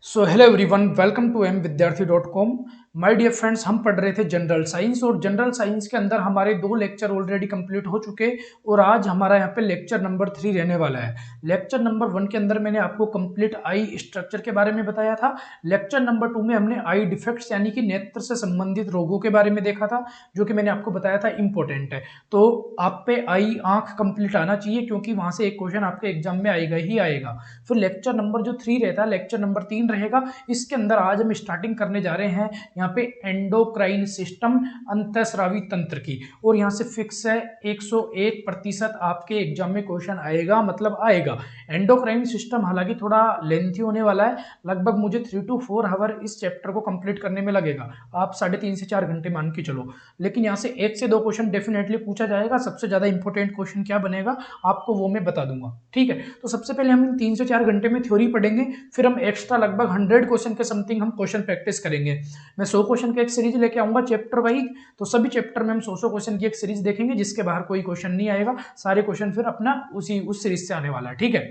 So hello everyone, welcome to mvidyarthi.com। My dear friends, हम पढ़ रहे थे जनरल साइंस और जनरल साइंस के अंदर हमारे 2 लेक्चर ऑलरेडी कंप्लीट हो चुके और आज हमारा यहाँ पे लेक्चर नंबर 3 रहने वाला है। लेक्चर नंबर 1 के अंदर मैंने आपको कंप्लीट आई स्ट्रक्चर के बारे में बताया था। लेक्चर नंबर 2 में हमने आई डिफेक्ट्स यानी कि नेत्र से संबंधित रोगों के बारे में देखा था, जो कि मैंने आपको बताया था इंपॉर्टेंट है। तो आप पे आई आंख कंप्लीट आना चाहिए, क्योंकि वहां से एक क्वेश्चन आपके एग्जाम में आएगा ही आएगा। फिर लेक्चर नंबर जो 3 रहता है, लेक्चर नंबर 3 रहेगा। इसके अंदर आज हम स्टार्टिंग करने जा रहे हैं यहाँ पे एंडोक्राइन सिस्टम, अंतःस्रावी तंत्र की। और यहाँ से फिक्स है 101% आपके एग्जाम में क्वेश्चन आएगा, मतलब आएगा। एंडोक्राइन सिस्टम हालांकि थोड़ा लेंथी होने वाला है, लगभग मुझे 3 to 4 आवर इस चैप्टर को कंप्लीट करने में लगेगा। आप 3.5 से 4 घंटे मान के चलो, लेकिन यहाँ से 1 से 2 क्वेश्चन डेफिनेटली पूछा जाएगा। सबसे ज्यादा इंपॉर्टेंट क्वेश्चन क्या बनेगा आपको वो मैं बता दूंगा, ठीक है। तो सबसे पहले हम इन 3 से 4 घंटे में थ्योरी पढ़ेंगे, फिर हम एक्स्ट्रा लगभग 100 क्वेश्चन के समथिंग हम क्वेश्चन प्रैक्टिस करेंगे। मैं 100 क्वेश्चन की एक सीरीज लेके आऊंगा चैप्टर वाइज, तो सभी चैप्टर में हम 100 क्वेश्चन की एक सीरीज देखेंगे, जिसके बाहर कोई क्वेश्चन नहीं आएगा। सारे क्वेश्चन फिर अपना उस सीरीज से आने वाला है, ठीक है।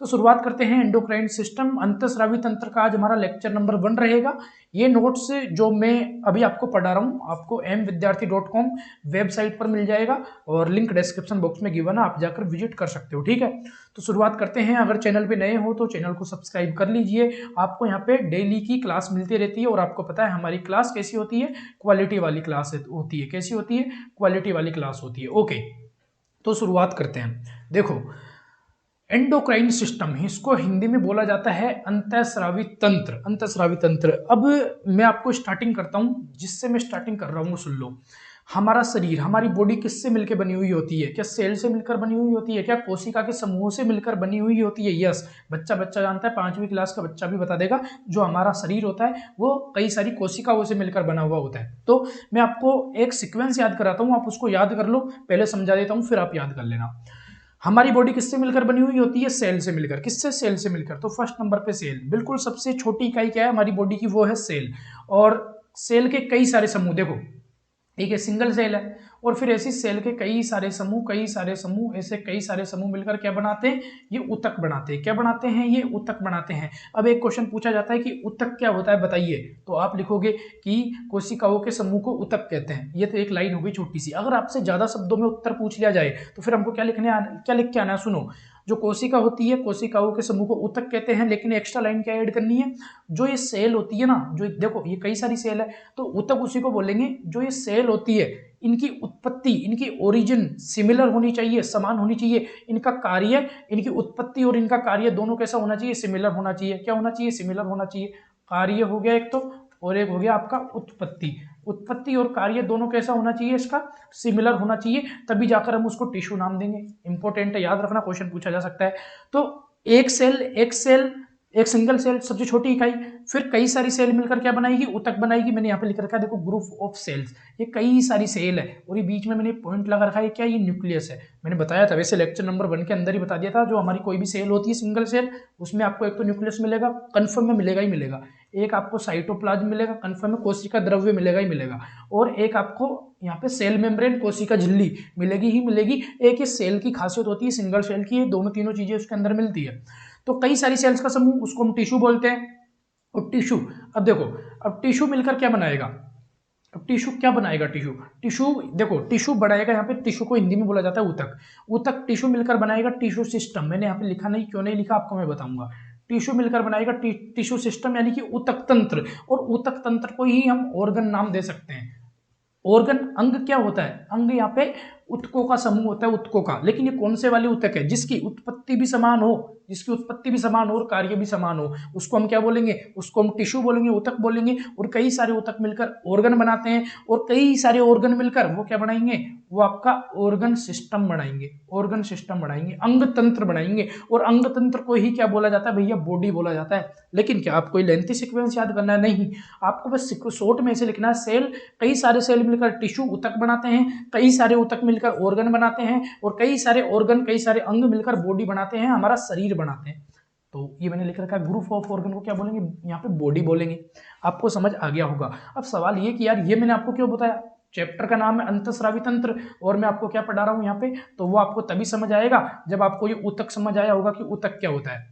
तो शुरुआत करते हैं। एंडोक्राइन सिस्टम, अंतःस्रावी तंत्र का आज हमारा लेक्चर नंबर 1 रहेगा। ये नोट्स जो मैं अभी आपको पढ़ा रहा हूँ, आपको mvidyarthi.com वेबसाइट पर मिल जाएगा और लिंक डिस्क्रिप्शन बॉक्स में गिवन है, आप जाकर विजिट कर सकते हो, ठीक है। तो शुरुआत करते हैं। अगर चैनल पे नए हो तो चैनल को सब्सक्राइब कर लीजिए। आपको यहाँ पे डेली की क्लास मिलती रहती है और आपको पता है हमारी क्लास कैसी होती है, क्वालिटी वाली क्लास होती है। कैसी होती है? क्वालिटी वाली क्लास होती है, ओके। तो शुरुआत करते हैं। देखो, एंडोक्राइन सिस्टम, इसको हिंदी में बोला जाता है अंतःस्रावी तंत्र। अंतःस्रावी तंत्र, अब मैं आपको स्टार्टिंग करता हूं, जिससे मैं स्टार्टिंग कर रहा हूं सुन लो। हमारा शरीर, हमारी बॉडी किससे मिलकर बनी हुई होती है? क्या सेल से मिलकर बनी हुई होती है? क्या कोशिका के समूह से मिलकर बनी हुई होती है? यस, बच्चा बच्चा जानता है, 5वीं क्लास का बच्चा भी बता देगा। जो हमारा शरीर होता है वो कई सारी कोशिकाओं से मिलकर बना हुआ होता है। तो मैं आपको एक सीक्वेंस याद कराता हूँ, आप उसको याद कर लो। पहले समझा देता हूँ, फिर आप याद कर लेना। हमारी बॉडी किससे मिलकर बनी हुई होती है? सेल से मिलकर। किससे? सेल से मिलकर। तो फर्स्ट नंबर पे सेल, बिल्कुल सबसे छोटी इकाई क्या है हमारी बॉडी की? वो है सेल। और सेल के कई सारे समूह, देखो एक है सिंगल सेल है, और फिर ऐसी सेल के कई सारे समूह, कई सारे समूह, ऐसे कई सारे समूह मिलकर क्या बनाते हैं? ये ऊतक बनाते हैं। क्या बनाते हैं? ये ऊतक बनाते हैं। अब एक क्वेश्चन पूछा जाता है कि ऊतक क्या होता है, बताइए। तो आप लिखोगे कि कोशिकाओं के समूह को ऊतक कहते हैं। ये तो एक लाइन हो गई छोटी सी। अगर आपसे ज्यादा शब्दों में उत्तर पूछ लिया जाए तो फिर हमको क्या क्या लिख के आना है? सुनो, जो कोशिका होती है, कोशिकाओं के समूह को ऊतक कहते हैं, लेकिन एक्स्ट्रा लाइन क्या ऐड करनी है? जो ये सेल होती है ना, जो देखो ये कई सारी सेल है, तो ऊतक उसी को बोलेंगे। जो ये सेल होती है, इनकी उत्पत्ति, इनकी ओरिजिन सिमिलर होनी चाहिए, समान होनी चाहिए। इनका कार्य, इनकी उत्पत्ति और इनका कार्य दोनों कैसा होना चाहिए? सिमिलर होना चाहिए। क्या होना चाहिए? सिमिलर होना चाहिए। कार्य हो गया एक तो, और एक हो गया आपका उत्पत्ति। उत्पत्ति और कार्य दोनों कैसा होना चाहिए? इसका सिमिलर होना चाहिए, तभी जाकर हम उसको टिश्यू नाम देंगे। इंपॉर्टेंट है, याद रखना, क्वेश्चन पूछा जा सकता है। तो एक सेल, एक सिंगल सेल सबसे छोटी इकाई, फिर कई सारी सेल मिलकर क्या बनाएगी? ऊतक बनाएगी। मैंने यहाँ पे लिख रखा है, देखो, ग्रुप ऑफ सेल्स। ये कई सारी सेल है, और ये बीच में मैंने पॉइंट लगा रखा है, क्या? ये न्यूक्लियस है। मैंने बताया था, वैसे लेक्चर नंबर 1 के अंदर ही बता दिया था। जो हमारी कोई भी सेल होती है सिंगल सेल, उसमें आपको एक तो न्यूक्लियस मिलेगा, कन्फर्म में मिलेगा ही मिलेगा। एक आपको साइटोप्लाज्म मिलेगा, कन्फर्म में कोशिका द्रव्य मिलेगा ही मिलेगा। और एक आपको यहाँ पे सेल मेम्ब्रेन, कोशिका झिल्ली मिलेगी ही मिलेगी। एक ये सेल की खासियत होती है सिंगल सेल की, ये दोनों तीनों चीजें उसके अंदर मिलती है। तो कई सारी सेल्स का समूह, उसको हम टिश्यू बोलते हैं। और टिश्यू, अब देखो, अब टिश्यू मिलकर क्या बनाएगा? अब टिश्यू क्या बनाएगा? टिश्यू, टिश्यू देखो, टिश्यू बनाएगा। यहाँ पे टिश्यू को हिंदी में बोला जाता है ऊतक। ऊतक टिश्यू मिलकर बनाएगा टिश्यू सिस्टम। मैंने यहाँ पे लिखा नहीं, क्यों नहीं लिखा आपको मैं बताऊंगा। टिश्यू मिलकर बनाएगा टिश्यू सिस्टम, यानी कि ऊतक तंत्र। और ऊतक तंत्र को ही हम ऑर्गन नाम दे सकते हैं। ऑर्गन, अंग क्या होता है? अंग यहाँ पे उत्कों का समूह होता है, उत्कों का। लेकिन ये कौन से वाली ऊतक है? जिसकी उत्पत्ति भी समान हो, जिसकी उत्पत्ति भी समान हो और कार्य भी समान हो, उसको हम क्या बोलेंगे? उसको हम टिश्यू बोलेंगे, ऊतक बोलेंगे। और कई सारे ऊतक मिलकर ऑर्गन बनाते हैं, और कई सारे ऑर्गन मिलकर वो क्या बनाएंगे? वो आपका ऑर्गन सिस्टम बनाएंगे। ऑर्गन सिस्टम बनाएंगे, अंग तंत्र बनाएंगे। और अंग तंत्र को ही क्या बोला जाता है भैया? बॉडी बोला जाता है। लेकिन क्या आपको लेंथी सीक्वेंस याद करना है? नहीं, आपको बस शॉर्ट में ऐसे लिखना है, सेल, कई सारे सेल मिलकर टिश्यू ऊतक बनाते हैं, कई सारे ऊतक मिलकर ऑर्गन बनाते हैं, और कई सारे ऑर्गन, कई सारे अंग मिलकर बॉडी बनाते हैं, हमारा शरीर बनाते हैं। तो ये मैंने लिख रखा है, ग्रुप ऑफ ऑर्गन को क्या बोलेंगे? यहाँ पे बॉडी बोलेंगे। आपको समझ आ गया होगा। अब सवाल ये कि यार ये मैंने आपको क्यों बताया? चैप्टर का नाम है अंतःस्रावी तंत्र, और मैं आपको क्या पढ़ा रहा हूँ यहाँ पे, तो वो आपको तभी समझ आएगा जब आपको ये ऊतक समझ आया होगा कि ऊतक क्या होता है।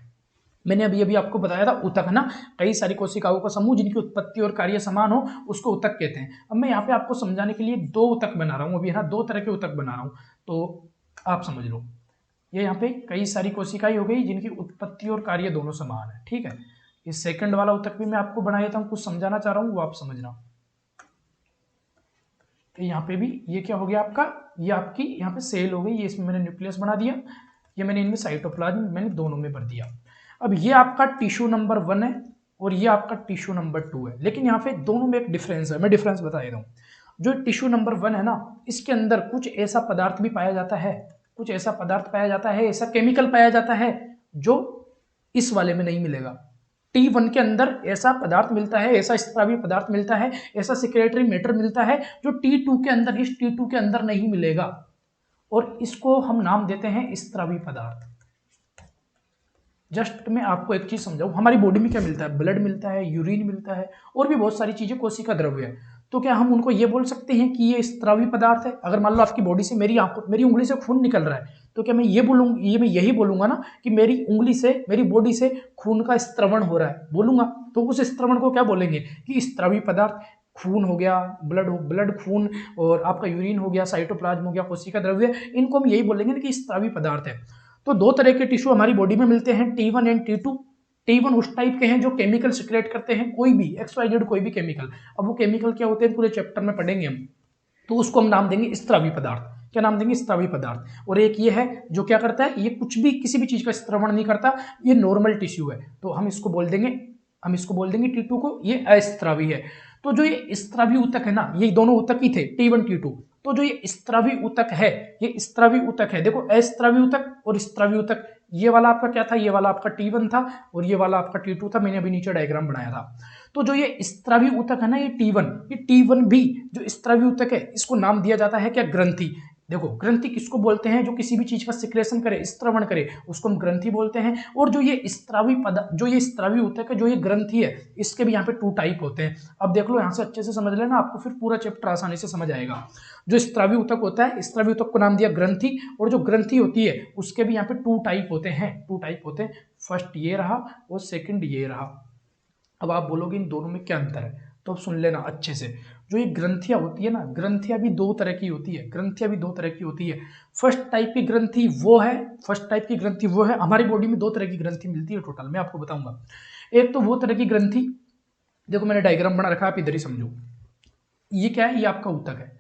मैंने अभी अभी आपको बताया था ऊतक है ना, कई सारी कोशिकाओं का समूह जिनकी उत्पत्ति और कार्य समान हो उसको ऊतक कहते हैं। अब मैं यहाँ पे आपको समझाने के लिए दो ऊतक बना रहा हूँ, अभी है ना, दो तरह के ऊतक बना रहा हूँ, तो आप समझ लो। ये यहाँ पे कई सारी कोशिकाएं हो गई जिनकी उत्पत्ति और कार्य दोनों समान है, ठीक है। ये सेकंड वाला ऊतक भी मैं आपको बना देता हूँ, कुछ समझाना चाह रहा हूँ वो आप समझना। तो यहाँ पे भी ये क्या हो गया आपका, ये आपकी यहाँ पे सेल हो गई, ये इसमें मैंने न्यूक्लियस बना दिया, ये मैंने इनमें साइटोप्लाज्म मैंने दोनों में भर दिया। अब ये आपका टिश्यू नंबर 1 है और ये आपका टिश्यू नंबर 2 है, लेकिन यहाँ पे दोनों में एक डिफरेंस है, मैं डिफरेंस बता देता हूँ। जो टिश्यू नंबर 1 है ना, इसके अंदर कुछ ऐसा पदार्थ भी पाया जाता है, कुछ ऐसा पदार्थ पाया जाता है, ऐसा केमिकल पाया जाता है जो इस वाले में नहीं मिलेगा। T1 के अंदर ऐसा पदार्थ मिलता है, ऐसा स्रावी पदार्थ मिलता है, ऐसा सिक्रेटरी मैटर मिलता है जो T2 के अंदर, इस T2 के अंदर नहीं मिलेगा, और इसको हम नाम देते हैं स्रावी पदार्थ। जस्ट मैं आपको एक चीज समझाऊं, हमारी बॉडी में क्या मिलता है, ब्लड मिलता है, यूरिन मिलता है, और भी बहुत सारी चीजें कोशिका द्रव्य है। तो क्या हम उनको ये बोल सकते हैं कि ये स्रावी पदार्थ है? अगर मान लो आपकी बॉडी से मेरी उंगली से खून निकल रहा है, तो क्या मैं ये बोलूंगा, ये मैं यही बोलूंगा ना कि मेरी उंगली से, मेरी बॉडी से खून का स्त्रवण हो रहा है, बोलूंगा? तो उस स्त्रवण को क्या बोलेंगे कि स्रावी पदार्थ। खून हो गया, ब्लड खून, और आपका यूरिन हो गया, साइटोप्लाज्म हो गया, कोशिका द्रव्य, इनको हम यही बोलेंगे ना कि स्रावी पदार्थ है। तो दो तरह के टिश्यू हमारी बॉडी में मिलते हैं, T1 एंड T2। T1 उस टाइप के हैं जो केमिकल सिक्रेट करते हैं, कोई भी XYZ कोई भी केमिकल। अब वो केमिकल क्या होते हैं पूरे चैप्टर में पढ़ेंगे हम, तो उसको हम नाम देंगे स्रावी पदार्थ। क्या नाम देंगे? स्रावी पदार्थ। और एक ये है जो क्या करता है, ये कुछ भी किसी भी चीज का स्त्रवण नहीं करता, ये नॉर्मल टिश्यू है, तो हम इसको बोल देंगे T2 को, ये अस्रावी है। तो जो ये स्रावी ऊतक है ना, ये दोनों ऊतक ही थे, T1 T2। तो जो ये स्रावी ऊतक है, ये स्रावी ऊतक है, देखो अस्रावी ऊतक और स्रावी ऊतक। ये वाला आपका क्या था, ये वाला आपका T1 था और ये वाला आपका T2 था, मैंने अभी नीचे डायग्राम बनाया था। तो जो ये स्रावी ऊतक है ना, ये T1 भी जो स्रावी ऊतक है, इसको नाम दिया जाता है क्या? ग्रंथि। देखो, ग्रंथि किसको बोलते हैं? जो किसी भी चीज का सिक्रेशन करे, स्त्रवण करे, उसको हम ग्रंथि बोलते हैं। और जो ये स्रावी ऊतक है, जो ये ग्रंथि है, इसके भी यहाँ पे 2 टाइप होते हैं। अब देख लो, यहाँ से अच्छे से समझ लेना, आपको फिर पूरा चैप्टर आसानी से समझ आएगा। जो स्रावी ऊतक होता है, स्रावी ऊतक को नाम दिया ग्रंथि, और जो ग्रंथि होती है उसके भी यहाँ पे 2 टाइप होते हैं। फर्स्ट ये रहा और सेकंड ये रहा। अब आप बोलोगे इन दोनों में क्या अंतर है, तो अब सुन लेना अच्छे से। जो ये ग्रंथियां होती है ना, ग्रंथियां भी दो तरह की होती है। फर्स्ट टाइप की ग्रंथि वो है, हमारी बॉडी में 2 तरह की ग्रंथि मिलती है टोटल, मैं आपको बताऊंगा। एक तो वो तरह की ग्रंथि, देखो मैंने डायग्राम बना रखा है, आप इधर ही समझो। ये क्या है? ये आपका ऊतक है।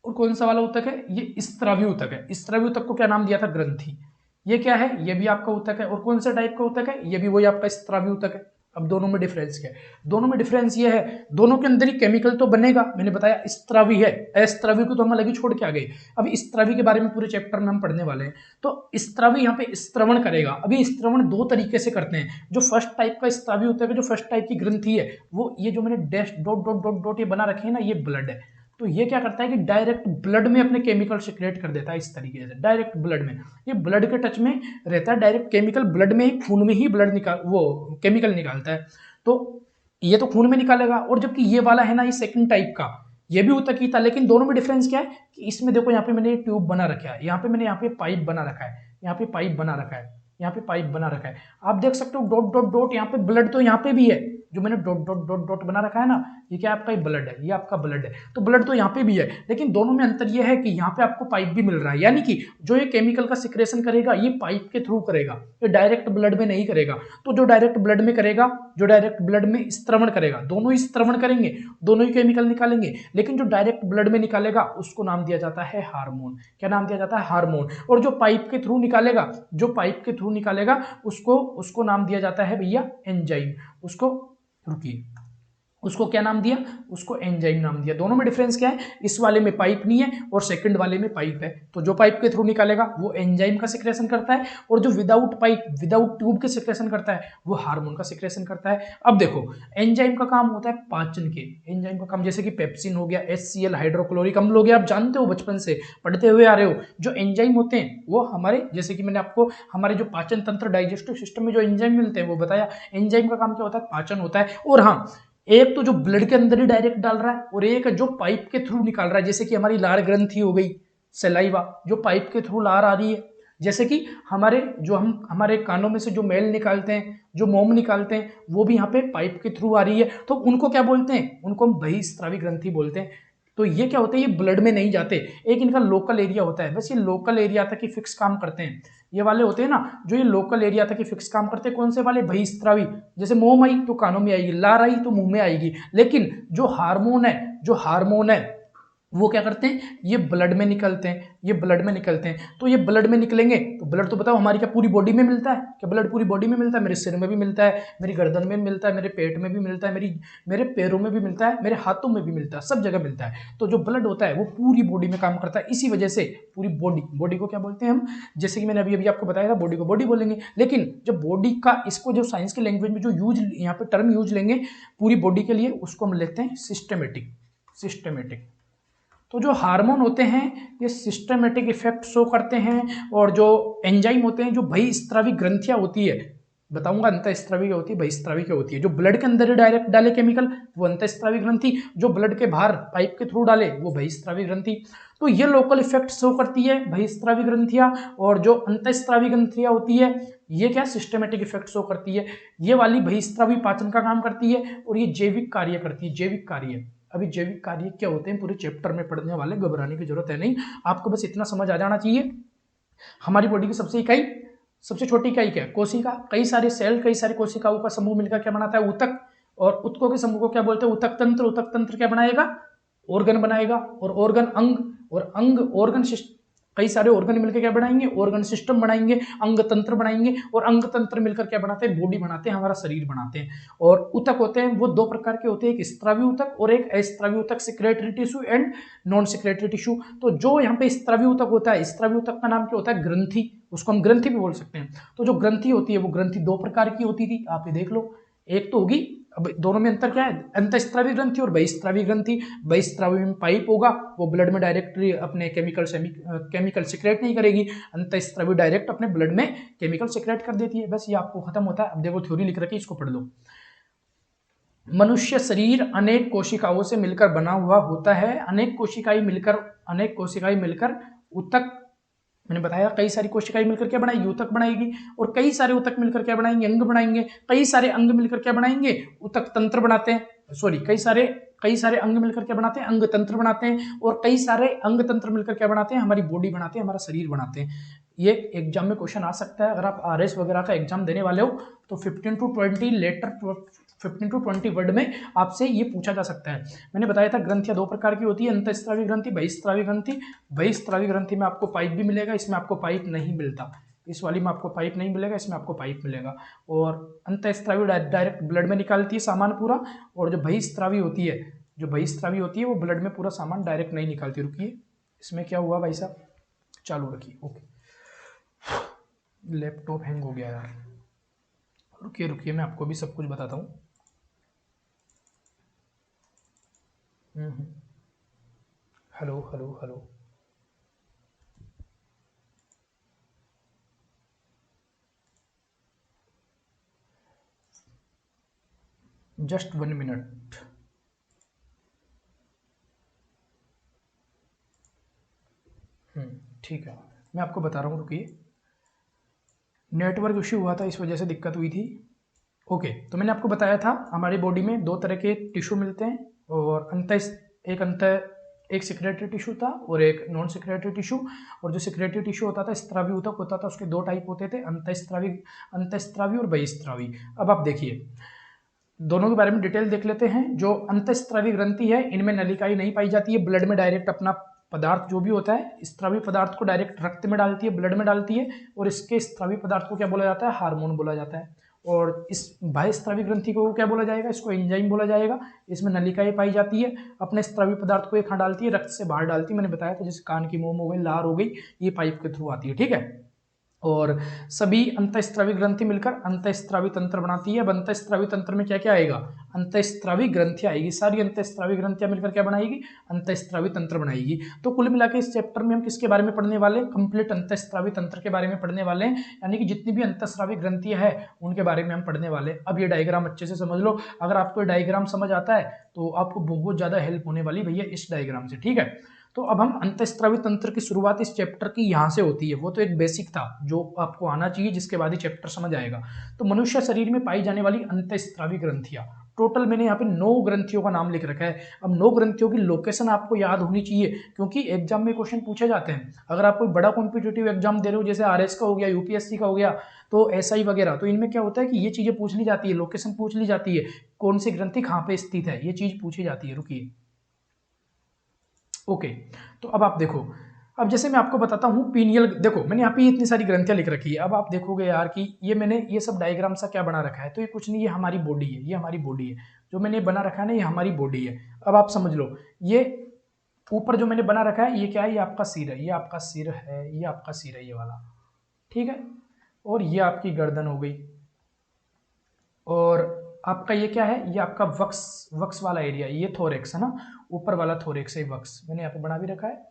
और कौन सा वाला ऊतक है? ये स्रावी ऊतक है। स्रावी ऊतक को क्या नाम दिया था? ग्रंथि। ये क्या है? ये भी आपका ऊतक है। और कौन सा टाइप का ऊतक है? ये भी वही आपका स्रावी ऊतक है। अब दोनों में डिफरेंस क्या है? दोनों में डिफरेंस ये है, दोनों के अंदर ही केमिकल तो बनेगा, मैंने बताया स्रावी है, अस्रावी को तो हम अलग ही छोड़ के आ गए। अभी स्रावी के बारे में पूरे चैप्टर में हम पढ़ने वाले हैं। तो स्रावी यहाँ पे स्त्रवण करेगा। अभी स्त्रवण 2 तरीके से करते हैं। जो फर्स्ट टाइप का स्रावी ऊतक है, जो फर्स्ट टाइप की ग्रंथि है, वो ये जो मैंने dash dot dot dot dot ये बना रखे हैं ना, ये ब्लड है। तो ये क्या करता है कि डायरेक्ट ब्लड में अपने केमिकल सिक्रेट कर देता है, इस तरीके से डायरेक्ट ब्लड में। ये ब्लड के टच में रहता है, डायरेक्ट केमिकल ब्लड में ही, खून में ही ब्लड वो केमिकल निकालता है। तो ये तो खून में निकालेगा। और जबकि ये वाला है ना, ये सेकंड टाइप का, ये भी ऊतक ही था, लेकिन दोनों में डिफरेंस क्या है कि इसमें देखो, यहाँ पे मैंने ट्यूब बना रखा है, यहाँ पे पाइप बना रखा है, यहाँ पे पाइप बना रखा है। आप देख सकते हो डॉट डॉट डॉट, यहाँ पे ब्लड तो यहाँ पे भी है, जो मैंने डॉट डॉट डॉट डॉट बना रखा है ना, ये क्या आपका ब्लड है, ये आपका ब्लड है। तो ब्लड तो यहाँ पे भी है, लेकिन दोनों में अंतर ये है कि यहाँ पे आपको पाइप भी मिल रहा है, यानी कि जो ये केमिकल का सिक्रेशन करेगा, ये पाइप के थ्रू करेगा, ये डायरेक्ट ब्लड में नहीं करेगा। तो जो डायरेक्ट ब्लड में करेगा, जो डायरेक्ट ब्लड में स्त्रवण करेगा, दोनों ही स्त्रवण करेंगे, दोनों ही केमिकल निकालेंगे, लेकिन जो डायरेक्ट ब्लड में निकालेगा उसको नाम दिया जाता है हार्मोन। क्या नाम दिया जाता है? हार्मोन। और जो पाइप के थ्रू निकालेगा, उसको नाम दिया जाता है भैया एंजाइम। उसको क्या नाम दिया? उसको एंजाइम नाम दिया। दोनों में डिफरेंस क्या है? इस वाले में पाइप नहीं है और सेकंड वाले में पाइप है। तो जो पाइप के थ्रू निकालेगा वो एंजाइम का सिक्रेशन करता है, और जो विदाउट ट्यूब के सिक्रेशन करता है वो हार्मोन का सिक्रेशन करता है। अब देखो, एंजाइम का काम होता है पाचन के। एंजाइम का काम जैसे कि पेप्सिन हो गया, HCl हाइड्रोक्लोरिक अम्ल हो गया, आप जानते हो, बचपन से पढ़ते हुए आ रहे हो। जो एंजाइम होते हैं वो हमारे, जैसे कि मैंने आपको हमारे जो पाचन तंत्र, डाइजेस्टिव सिस्टम में जो एंजाइम मिलते हैं वो बताया। एंजाइम का काम क्या होता है? पाचन होता है। और हाँ, एक तो जो ब्लड के अंदर ही डायरेक्ट डाल रहा है, और एक जो पाइप के थ्रू निकाल रहा है, जैसे कि हमारी लार ग्रंथि हो गई, सलाइवा, जो पाइप के थ्रू लार आ रही है, जैसे कि हम हमारे कानों में से जो मैल निकालते हैं, जो मोम निकालते हैं, वो भी यहाँ पे पाइप के थ्रू आ रही है, तो उनको क्या बोलते हैं? उनको हम बहिस्रावी ग्रंथि बोलते हैं। तो ये क्या होते हैं? ये ब्लड में नहीं जाते, एक इनका लोकल एरिया होता है, बस ये लोकल एरिया तक ही फिक्स काम करते हैं। ये वाले होते हैं ना जो ये लोकल एरिया तक ही फिक्स काम करते हैं, कौन से वाले? बहिस्रावी। जैसे मोम आई तो कानों में आएगी, लार आई तो मुंह में आएगी, लेकिन जो हार्मोन है वो क्या करते हैं? ये ब्लड में निकलते हैं, ये ब्लड में निकलते हैं। तो ये ब्लड में निकलेंगे तो ब्लड तो बताओ हमारी क्या पूरी बॉडी में मिलता है? क्या ब्लड पूरी बॉडी में मिलता है? मेरे सिर में भी मिलता है, मेरी गर्दन में मिलता है, मेरे पेट में भी मिलता है, मेरे पैरों में भी मिलता है, मेरे हाथों में भी मिलता है, सब जगह मिलता है। तो जो ब्लड होता है वो पूरी बॉडी में काम करता है, इसी वजह से पूरी बॉडी को क्या बोलते हैं हम? जैसे कि मैंने अभी अभी आपको बताया था, बॉडी को बॉडी बोलेंगे, लेकिन जब बॉडी का इसको जो साइंस के लैंग्वेज में जो यूज यहाँ पे टर्म यूज लेंगे पूरी बॉडी के लिए, उसको हम लेते हैं सिस्टमेटिक। तो जो हार्मोन होते हैं ये सिस्टमेटिक इफेक्ट शो करते हैं, और जो एंजाइम होते हैं, जो बहिस्रावी ग्रंथियां होती है, बताऊंगा अंतःस्रावी क्या होती है, बहिस्रावी क्या होती है। जो ब्लड के अंदर ही डायरेक्ट डाले केमिकल वो अंतःस्रावी ग्रंथि, जो ब्लड के बाहर पाइप के थ्रू डाले वो बहिस्रावी ग्रंथि। तो ये लोकल इफेक्ट शो करती है बहिस्रावी ग्रंथियां, और जो अंतःस्रावी ग्रंथियां होती है ये क्या? सिस्टमेटिक इफेक्ट शो करती है। ये वाली बहिस्रावी पाचन का काम करती है, और ये जैविक कार्य करती है, जैविक कार्य। अभी जैविक कार्य क्या होते हैं पूरे चैप्टर में पढ़ने वाले, घबराने की जरूरत है नहीं, आपको बस इतना समझ आ जाना चाहिए। हमारी बॉडी की सबसे छोटी इकाई क्या है? कोशिका। कई सारे सेल, कई सारी कोशिकाओं का समूह मिलकर क्या बनाता है? ऊतक। और ऊतकों के समूह को क्या बोलते हैं? ऊतक तंत्र। ऊतक तंत्र क्या बनाएगा? ऑर्गन बनाएगा, और ऑर्गन अंग, और अंग ऑर्गन सिस्टम। कई सारे ऑर्गन मिलकर क्या बनाएंगे? ऑर्गन सिस्टम बनाएंगे, अंग तंत्र बनाएंगे, और अंग तंत्र मिलकर क्या बनाते हैं? बॉडी बनाते हैं, हमारा शरीर बनाते हैं। और ऊतक होते हैं वो दो प्रकार के होते हैं, एक स्त्रावी ऊतक और एक अस्त्रावी ऊतक, secretary tissue and non secretary tissue. तो जो यहाँ पे स्त्रावी ऊतक होता है, स्त्रावी ऊतक का नाम क्या होता है? ग्रंथि, उसको हम ग्रंथि भी बोल सकते हैं। तो जो ग्रंथि होती है वो ग्रंथि दो प्रकार की होती थी, आप ये देख लो। एक तो होगी, अब दोनों में अंतर क्या है? अंतःस्रावी ग्रंथि और बहिस्रावी ग्रंथि। बहिस्रावी में पाइप होगा, वो ब्लड में डायरेक्टली अपने केमिकल सिक्रेट नहीं करेगी, अंतःस्रावी डायरेक्ट अपने ब्लड में केमिकल सिक्रेट कर देती है। बस ये आपको खत्म होता है। अब देखो थ्योरी लिख रखी है, इसको पढ़ लो। मनुष्य शरीर अनेक कोशिकाओं से मिलकर बना हुआ होता है। अनेक कोशिकाएं मिलकर ऊतक, मैंने बताया कई सारी कोशिकाएं मिलकर क्या बनाएगी? ऊतक बनाएगी, और कई सारे ऊतक मिलकर क्या बनाएंगे? अंग बनाएंगे। कई सारे अंग मिलकर क्या बनाएंगे? ऊतक तंत्र बनाते हैं। सॉरी, कई सारे अंग मिलकर क्या बनाते हैं? अंग तंत्र बनाते हैं, और कई सारे अंग तंत्र मिलकर क्या बनाते हैं? हमारी बॉडी बनाते हैं, हमारा शरीर बनाते हैं। ये एग्जाम में क्वेश्चन आ सकता है, अगर आप आरएस वगैरह का एग्जाम देने वाले हो तो 15 to 20 वर्ड में आपसे ये पूछा जा सकता है। मैंने बताया था ग्रंथियां दो प्रकार की होती है, अंतःस्रावी ग्रंथि, बहिस्रावी ग्रंथि। बहिस्रावी ग्रंथि में आपको पाइप भी मिलेगा, इसमें आपको पाइप नहीं मिलता। इस वाली में आपको पाइप नहीं मिलेगा, इसमें आपको पाइप मिलेगा। और अंतःस्रावी डायरेक्ट ब्लड में निकालती है सामान पूरा, और जो बहिस्रावी होती है वो ब्लड में पूरा सामान डायरेक्ट नहीं निकालती। रुकिए, इसमें क्या हुआ भाई साहब? चालू रखिए। ओके, लैपटॉप हैंग हो गया यार, रुकिए मैं आपको भी सब कुछ बताता हूँ। हेलो। Just 1 minute. ठीक है, मैं आपको बता रहा हूँ, रुकिए। नेटवर्क इश्यू हुआ था, इस वजह से दिक्कत हुई थी। ओके, तो मैंने आपको बताया था हमारी बॉडी में दो तरह के टिश्यू मिलते हैं, और एक सेक्रेटरी टिश्यू था और एक नॉन सेक्रेटरी टिश्यू। और जो सेक्रेटरी टिश्यू होता था, स्त्रावी ऊतक होता था, उसके दो टाइप होते थे, अंतःस्रावी और बहिस्रावी। अब आप देखिए, दोनों के बारे में डिटेल देख लेते हैं। जो अंतःस्रावी ग्रंथि है, इनमें नलिकाएं नहीं पाई जाती है, ब्लड में डायरेक्ट अपना पदार्थ जो भी होता है स्त्रावी पदार्थ को डायरेक्ट रक्त में डालती है, ब्लड में डालती है, और इसके स्त्रावी पदार्थ को क्या बोला जाता है? हार्मोन बोला जाता है। और इस बहिस्रावी ग्रंथि को क्या बोला जाएगा? इसको एंजाइम बोला जाएगा। इसमें नलिकाएं पाई जाती है, अपने स्त्रावी पदार्थ को कहाँ डालती है? रक्त से बाहर डालती है। मैंने बताया था, जैसे कान की मोम हो गई, लार हो गई, ये पाइप के थ्रू आती है, ठीक है। और सभी अंतःस्रावी ग्रंथि मिलकर अंतःस्रावी तंत्र बनाती है। अब अंतःस्रावी तंत्र में क्या क्या आएगा? अंतःस्रावी ग्रंथियां आएगी, सारी अंतःस्रावी ग्रंथियां मिलकर क्या बनाएगी? अंतःस्रावी तंत्र बनाएगी। तो कुल मिलाकर इस चैप्टर में हम किसके बारे में पढ़ने वाले हैं? कंप्लीट अंतःस्रावी तंत्र के बारे में पढ़ने वाले हैं, यानी कि जितनी भी अंतःस्रावी ग्रंथियां हैं उनके बारे में हम पढ़ने वाले हैं। अब ये डायग्राम अच्छे से समझ लो, अगर आपको डायग्राम समझ आता है तो आपको बहुत ज्यादा हेल्प होने वाली भैया इस डायग्राम से, ठीक है। तो अब हम अंतःस्रावी तंत्र की शुरुआत इस चैप्टर की यहाँ से होती है। वो तो एक बेसिक था जो आपको आना चाहिए, जिसके बाद ही चैप्टर समझ आएगा। तो मनुष्य शरीर में पाई जाने वाली अंतःस्रावी ग्रंथियां, टोटल मैंने यहाँ पे 9 ग्रंथियों का नाम लिख रखा है। अब 9 ग्रंथियों की लोकेशन आपको याद होनी चाहिए, क्योंकि एग्जाम में क्वेश्चन पूछे जाते हैं। अगर आप कोई बड़ा कॉम्पिटिटिव एग्जाम दे रहे हो, जैसे आरएस का हो गया, यूपीएससी का हो गया, तो एसआई वगैरह, तो इनमें क्या होता है कि ये चीजें पूछ ली जाती है, लोकेशन पूछ ली जाती है, कौन सी ग्रंथि कहाँ पे स्थित है, ये चीज पूछी जाती है। रुकिए, ओके। तो अब आप देखो, अब जैसे मैं आपको बताता हूँ पीनियल, देखो मैंने यहाँ पे इतनी सारी ग्रंथियां लिख रखी है। अब आप देखोगे यार कि ये मैंने ये सब डायग्राम सा क्या बना रखा है, तो ये कुछ नहीं, ये हमारी बॉडी है, ये हमारी बॉडी है, जो मैंने बना रखा है ना, ये हमारी बॉडी है। अब आप समझ लो, ये ऊपर जो मैंने बना रखा है ये क्या है, ये आपका सिर है, ये आपका सिर है, ये आपका सिर है, ये वाला, ठीक है। और ये आपकी गर्दन हो गई, और आपका ये क्या है, ये आपका वक्स, वक्स वाला एरिया, ये थोरेक्स है ना, ऊपर वाला थोरेक्स है, वक्स मैंने यहाँ पे बना भी रखा है।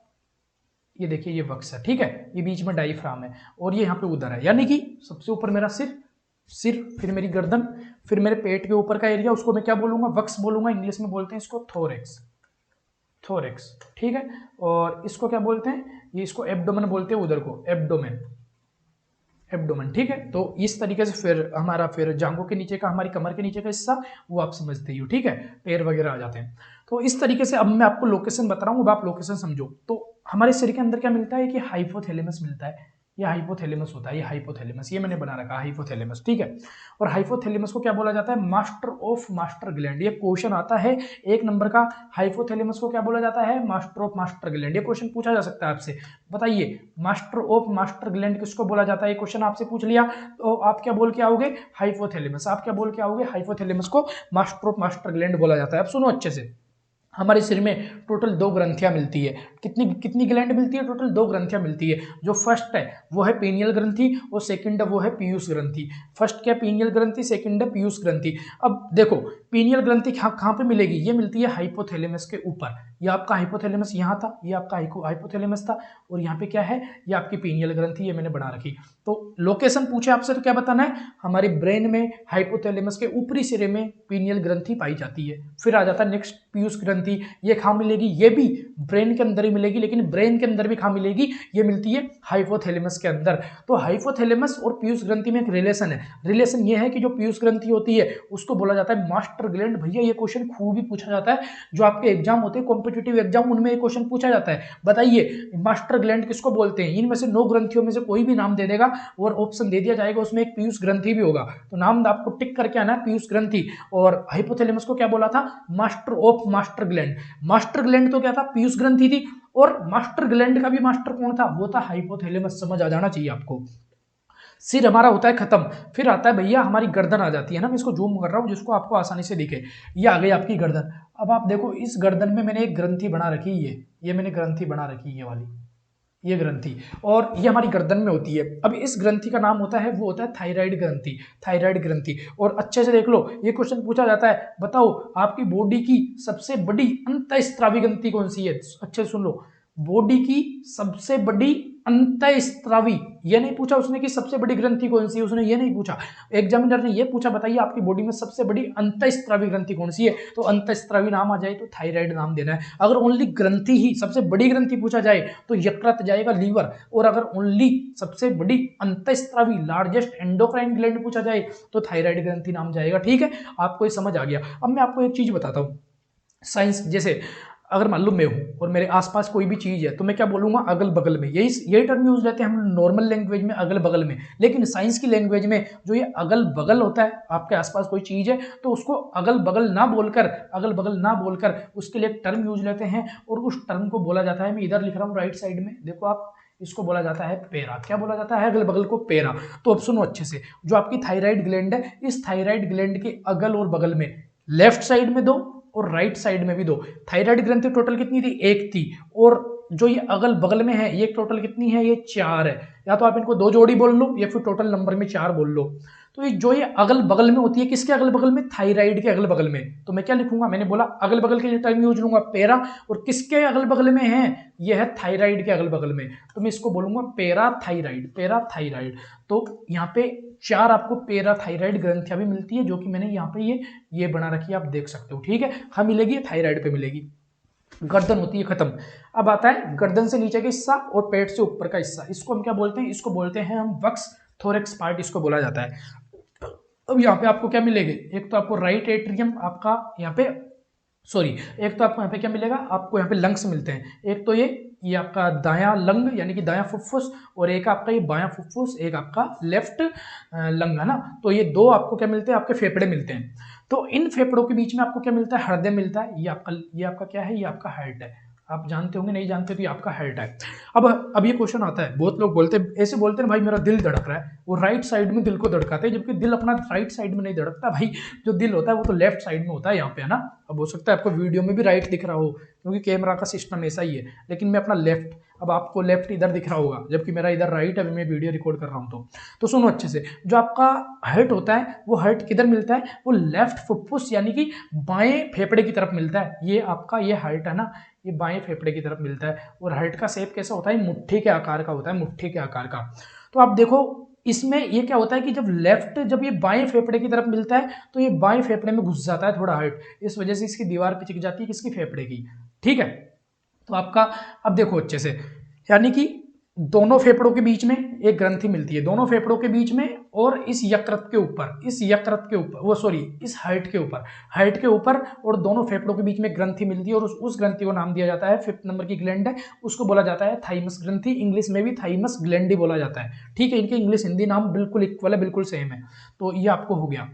ये देखिए ये वक्स है, ठीक है, ये बीच में डायफ्राम है, और ये यहाँ पे उधर है, यानी कि सबसे ऊपर मेरा सिर, सिर, फिर मेरी गर्दन, फिर मेरे पेट के ऊपर का एरिया, उसको मैं क्या बोलूंगा, वक्स बोलूंगा, इंग्लिश में बोलते हैं इसको थोरेक्स, थोरेक्स, ठीक है। और इसको क्या बोलते हैं, ये इसको एब्डोमेन बोलते हैं, उधर को एब्डोमेन, एब्डोमेन, ठीक है। तो इस तरीके से फिर हमारा, फिर जांघों के नीचे का, हमारी कमर के नीचे का हिस्सा, वो आप समझते ही हो, ठीक है, पैर वगैरह आ जाते हैं। तो इस तरीके से अब मैं आपको लोकेशन बता रहा हूँ, अब आप लोकेशन समझो। तो हमारे शरीर के अंदर क्या मिलता है कि हाइपोथैलेमस मिलता है, ये हाइपोथैलेमस होता है, ये हाइपोथैलेमस, ये मैंने बना रखा है हाइपोथैलेमस, ठीक है। और हाइपोथैलेमस को क्या बोला जाता है, मास्टर ऑफ मास्टर ग्लैंड, ये क्वेश्चन आता है 1 नंबर का। हाइपोथैलेमस को क्या बोला जाता है, मास्टर ऑफ मास्टर ग्लैंड, ये क्वेश्चन पूछा जा सकता है आपसे। बताइए मास्टर ऑफ मास्टर ग्लैंड किसको बोला जाता है, ये क्वेश्चन आपसे पूछ लिया, तो आप क्या बोल के आओगे, हाइपोथैलेमस, आप क्या बोल के आओगे, हाइपोथैलेमस को मास्टर ऑफ मास्टर ग्लैंड बोला जाता है। अब सुनो अच्छे से, हमारे शरीर में टोटल 2 ग्रंथियां मिलती है, कितनी कितनी ग्लैंड मिलती है, टोटल 2 ग्रंथियां मिलती है। जो फर्स्ट है वो है पीनियल ग्रंथि, और सेकंड है वो है पीयूष ग्रंथि। फर्स्ट क्या, पीनियल ग्रंथि, सेकंड है पीयूष ग्रंथि। अब देखो पीनियल ग्रंथि कहाँ पे मिलेगी, ये मिलती है हाइपोथैलेमस के ऊपर, ये आपका हाइपोथैलेमस यहाँ था, ये आपका हाइपोथैलेमस था, और यहाँ पे क्या है, ये आपकी पीनियल ग्रंथि, ये मैंने बना रखी। तो लोकेशन पूछे आपसे तो क्या बताना है, हमारे ब्रेन में हाइपोथैलेमस के ऊपरी सिरे में पीनियल ग्रंथि पाई जाती है। फिर आ जाता है नेक्स्ट पीयूष ग्रंथि, ये कहाँ मिलेगी, ये भी ब्रेन के अंदर ही मिलेगी, लेकिन ब्रेन के अंदर भी कहाँ मिलेगी, ये मिलती है हाइपोथैलेमस के अंदर। तो हाइपोथैलेमस और पीयूष ग्रंथि में एक रिलेशन है, रिलेशन ये है कि जो पीयूष ग्रंथि होती है उसको बोला जाता है मास्टर ग्लैंड। भैया ये क्वेश्चन खूब ही पूछा जाता है, जो आपके एग्जाम होते हैं कॉम्पिटिटिव एग्जाम, उनमें ये क्वेश्चन पूछा जाता है। बताइए मास्टर ग्लैंड किसको बोलते हैं, इनमें से 9 ग्रंथियों में से कोई भी नाम दे देगा और ऑप्शन दे दिया जाएगा, उसमें एक पीयूष ग्रंथि भी होगा, तो नाम आपको टिक करके आना है पीयूष ग्रंथि। और हाइपोथैलेमस को क्या बोला था, master of master gland. Master gland तो क्या था, पीयूष ग्रंथि थी, और मास्टर ग्लैंड का भी मास्टर कौन था, वो था हाइपोथैलेमस। समझ आ जाना चाहिए आपको। सिर हमारा होता है खत्म, फिर आता है भैया हमारी गर्दन आ जाती है ना, मैं इसको जूम कर रहा हूं जिसको आपको आसानी से दिखे, ये आ गई आपकी गर्दन। अब आप देखो इस गर्दन में मैंने एक ग्रंथि बना रखी है, ये मैंने ग्रंथि बना रखी है, ये वाली, ये ग्रंथि, और ये हमारी गर्दन में होती है। अब इस ग्रंथि का नाम होता है, वो होता है थायराइड ग्रंथि, थायराइड ग्रंथि। और अच्छे से देख लो, ये क्वेश्चन पूछा जाता है, बताओ आपकी बॉडी की सबसे बड़ी अंतःस्रावी ग्रंथि कौन सी है, अच्छे से सुन लो, बॉडी की सबसे बड़ी अंतःस्रावी, ये नहीं पूछा उसने कि सबसे बड़ी ग्रंथि कौन सी है, उसने ये नहीं पूछा, एग्जामिनर ने ये पूछा बताइए आपकी बॉडी में सबसे बड़ी अंतःस्रावी ग्रंथि कौन सी है, तो अंतःस्रावी नाम आ जाए तो थायराइड नाम देना है। अगर ओनली ग्रंथि ही सबसे बड़ी ग्रंथि पूछा जाए तो यकृत जाएगा, लीवर, और अगर ओनली सबसे बड़ी अंतःस्रावी लार्जेस्ट एंडोक्राइन ग्लैंड पूछा जाए तो थायराइड ग्रंथि नाम जाएगा, ठीक है। आपको ये समझ आ गया। अब मैं आपको एक चीज बताता हूँ, साइंस, जैसे अगर मान लो मैं हूं और मेरे आसपास कोई भी चीज है तो मैं क्या बोलूंगा, अगल बगल में, यही टर्म यूज रहते हैं हम नॉर्मल लैंग्वेज में, अगल बगल में, लेकिन साइंस की लैंग्वेज में जो ये अगल बगल होता है, आपके आसपास कोई चीज है तो उसको अगल बगल ना बोलकर उसके लिए एक टर्म यूज लेते हैं, और उस टर्म को बोला जाता है, मैं इधर लिख रहा हूँ राइट साइड में, देखो आप, इसको बोला जाता है पेरा। क्या बोला जाता है, अगल बगल को पेरा। तो अब सुनो अच्छे से, जो आपकी थायराइड ग्लैंड है, इस थायराइड ग्लैंड के अगल और बगल में, लेफ्ट साइड में 2 और राइट साइड में भी 2 थायराइड ग्रंथि टोटल कितनी थी, 1 थी, और जो ये अगल बगल में है ये टोटल कितनी है, ये 4 है। या तो आप इनको 2 जोड़ी बोल लो या फिर टोटल नंबर में 4 बोल लो। तो ये जो ये अगल बगल में होती है, किसके अगल बगल में, थायराइड के अगल बगल में, तो मैं क्या लिखूंगा, मैंने बोला अगल बगल के लिए टर्म यूज लूंगा पेरा, और किसके अगल बगल में है, ये है थायराइड के अगल बगल में, तो मैं इसको बोलूंगा पेराथाइराइड, पेराथाइराइड। तो यहाँ पे 4 आपको पेराथाइराइड ग्रंथियां भी मिलती है, जो कि मैंने यहाँ पे ये बना रखी है, आप देख सकते हो, ठीक है। हाँ मिलेगी, थायराइड पे मिलेगी। गर्दन होती है खत्म। अब आता है गर्दन से नीचे का हिस्सा और पेट से ऊपर का हिस्सा, इसको हम क्या बोलते हैं, इसको बोलते हैं हम वक्स थोरेक्स पार्ट, इसको बोला जाता है। अब यहाँ पे आपको क्या मिलेगा, एक तो आपको राइट एट्रियम आपका यहाँ पे, सॉरी, एक तो आपको यहाँ पे क्या मिलेगा, आपको यहाँ पे लंग्स मिलते हैं। एक तो ये आपका दायां लंग यानी कि दायां फुफ्फुस, और एक आपका ये बायां फुफ्फुस, एक आपका लेफ्ट लंग है ना। तो ये दो आपको क्या मिलते हैं, आपके फेफड़े मिलते हैं। तो इन फेफड़ों के बीच में आपको क्या मिलता है, हृदय मिलता है। ये आपका क्या है, ये आपका हार्ट है। आप जानते होंगे, नहीं जानते तो ये आपका हार्ट है। अब ये क्वेश्चन आता है, बहुत लोग बोलते हैं, ऐसे बोलते हैं भाई मेरा दिल धड़क रहा है, वो राइट साइड में दिल को धड़काते हैं, जबकि दिल अपना राइट साइड में नहीं धड़कता भाई। जो दिल होता है वो तो लेफ्ट साइड में होता है, यहाँ पे है ना। अब हो सकता है आपको वीडियो में भी राइट दिख रहा हो, क्योंकि कैमरा का सिस्टम ऐसा ही है, लेकिन मैं अपना लेफ्ट, अब आपको लेफ्ट इधर दिख रहा होगा, जबकि मेरा इधर राइट है, अभी मैं वीडियो रिकॉर्ड कर रहा हूँ। तो सुनो अच्छे से, जो आपका हार्ट होता है वो हार्ट किधर मिलता है, वो लेफ्ट फुफ्फुस यानी कि बाएं फेफड़े की तरफ मिलता है। ये आपका ये हार्ट है ना, ये बाएं फेफड़े की तरफ मिलता है। और हार्ट का शेप कैसा होता है, मुट्ठी के आकार का होता है, मुट्ठी के आकार का। तो आप देखो इसमें ये क्या होता है कि जब ये बाएं फेफड़े की तरफ मिलता है, तो ये बाएं फेफड़े में घुस जाता है थोड़ा हार्ट, इस वजह से इसकी दीवार पिचक जाती है, किसकी, फेफड़े की। ठीक है, तो आपका, अब देखो अच्छे से, यानी कि दोनों फेफड़ों के बीच में एक ग्रंथि मिलती है, दोनों फेफड़ों के बीच में, और इस यकृत के ऊपर, वो सॉरी, इस हाइट के ऊपर और दोनों फेफड़ों के बीच में ग्रंथि मिलती है, और उस ग्रंथि को नाम दिया जाता है, 5th नंबर की ग्लैंड है, उसको बोला जाता है थाइमस ग्रंथि। इंग्लिश में भी थाइमस ग्लैंड ही बोला जाता है। ठीक है, इनके इंग्लिश हिंदी नाम बिल्कुल इक्वल है, बिल्कुल सेम है। तो ये आपको हो गया।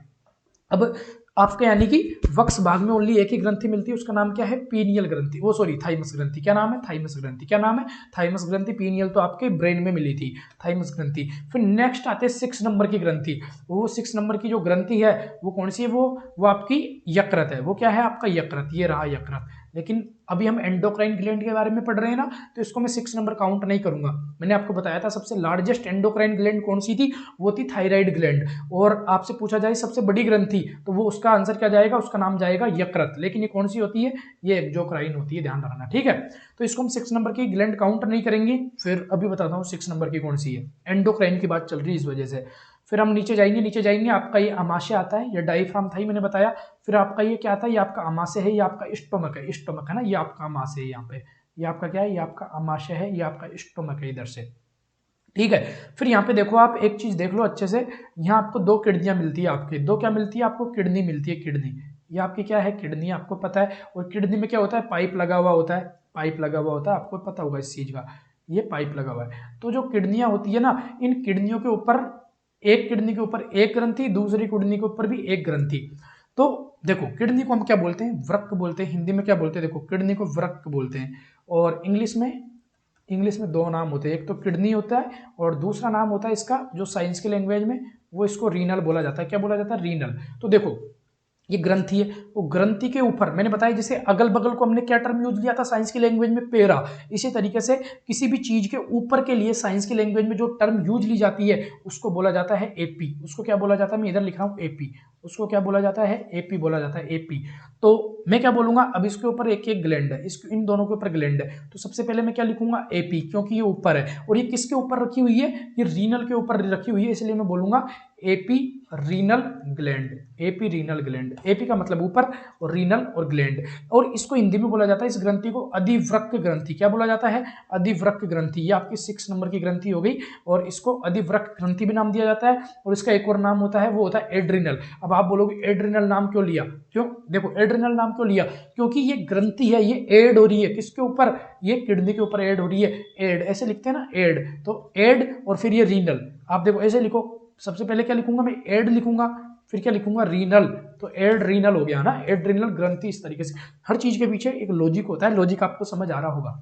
अब आपका यानी कि वक्स भाग में ओनली एक ही ग्रंथि मिलती है, उसका नाम क्या है, पीनियल ग्रंथि, वो सॉरी थाइमस ग्रंथि। क्या नाम है, थाइमस ग्रंथि। क्या नाम है, थाइमस ग्रंथि। पीनियल तो आपके ब्रेन में मिली थी, थाइमस ग्रंथि। फिर नेक्स्ट आते हैं 6 नंबर की ग्रंथि। वो 6 नंबर की जो ग्रंथि है वो कौन सी है, वो आपकी यकृत है। वो क्या है, आपका यकृत, ये रहा यकृत। लेकिन अभी हम एंडोक्राइन ग्लैंड के बारे में पढ़ रहे हैं ना, तो इसको मैं 6 नंबर काउंट नहीं करूंगा। मैंने आपको बताया था सबसे लार्जेस्ट एंडोक्राइन ग्लैंड कौन सी थी, वो थी थायराइड ग्लैंड। और आपसे पूछा जाए सबसे बड़ी ग्रंथि, तो वो उसका आंसर क्या जाएगा, उसका नाम जाएगा यकृत। लेकिन ये कौन सी होती है, ये एक्सोक्राइन होती है, ध्यान रखना। ठीक है, तो इसको हम 6 नंबर की ग्लैंड काउंट नहीं करेंगे। फिर अभी बताता हूँ 6 नंबर की कौन सी है, एंडोक्राइन की बात चल रही है इस वजह से। फिर हम नीचे जाएंगे, आपका ये अमाशय आता है, ये डायफ्राम था ही मैंने बताया। फिर आपका ये क्या आता है, ये आपका अमाशय है, ये आपका स्टोमक है, स्टोमक है ना, ये आपका अमाशय है। यहाँ पे ये आपका क्या है, ये आपका अमाशय है, ये आपका स्टोमक है इधर से। ठीक है, फिर यहाँ पे देखो, आप एक चीज देख लो अच्छे से, यहाँ आपको 2 किडनियां मिलती है, आपके 2 क्या मिलती है, आपको किडनी मिलती है, किडनी। ये आपकी क्या है, किडनी, आपको पता है। और किडनी में क्या होता है, पाइप लगा हुआ होता है, पाइप लगा हुआ होता है, आपको पता होगा इस चीज का, ये पाइप लगा हुआ है। तो जो किडनियां होती है ना, इन किडनियों के ऊपर, एक किडनी के ऊपर एक ग्रंथि, दूसरी किडनी के ऊपर भी एक ग्रंथि। तो देखो किडनी को हम क्या बोलते हैं, वृक्क बोलते हैं। हिंदी में क्या बोलते हैं, देखो किडनी को वृक्क बोलते हैं। और इंग्लिश में 2 नाम होते हैं, एक तो किडनी होता है, और दूसरा नाम होता है इसका, जो साइंस की लैंग्वेज में, वो इसको रीनल बोला जाता है। क्या बोला जाता है, रीनल। तो देखो ये ग्रंथि है, वो ग्रंथि के ऊपर मैंने बताया, जैसे अगल बगल को हमने क्या टर्म यूज लिया था साइंस की लैंग्वेज में, पेरा। इसी तरीके से किसी भी चीज के ऊपर के लिए साइंस की लैंग्वेज में जो टर्म यूज ली जाती है उसको बोला जाता है एपी। उसको क्या बोला जाता है, मैं इधर लिख रहा हूँ एपी, उसको क्या बोला जाता है, एपी बोला जाता है, एपी। तो मैं क्या बोलूंगा, अब इसके ऊपर एक एक ग्लैंड है, इसके इन दोनों के ऊपर ग्लैंड है, तो सबसे पहले मैं क्या लिखूंगा, एपी, क्योंकि ये ऊपर है। और ये किसके ऊपर रखी हुई है, ये रीनल के ऊपर रखी हुई है, इसलिए मैं बोलूंगा AP renal gland. AP renal gland, AP का मतलब ऊपर और रीनल और ग्लैंड। और इसको हिंदी में बोला जाता है, इस ग्रंथि को अधिवृक्क ग्रंथि। क्या बोला जाता है, अधिवृक्क ग्रंथि। ये आपकी 6 नंबर की ग्रंथि हो गई, और इसको अधिवृक्क ग्रंथि भी नाम दिया जाता है। और इसका एक और नाम होता है, वो होता है एड्रिनल। अब आप बोलोगे एड्रिनल नाम क्यों लिया, क्यों, देखो एड्रिनल नाम क्यों लिया, क्योंकि ये ग्रंथि है, ये एड हो रही है किसके ऊपर, ये किडनी के ऊपर एड हो रही है, एड ऐसे लिखते हैं ना, एड। तो एड और फिर ये रीनल, आप देखो ऐसे लिखो, सबसे पहले क्या लिखूंगा मैं, एड लिखूंगा, फिर क्या लिखूंगा, रीनल। तो एड रीनल हो गया ना, एड्रिनल ग्रंथि। इस तरीके से हर चीज के पीछे एक लॉजिक होता है, लॉजिक आपको समझ आ रहा होगा।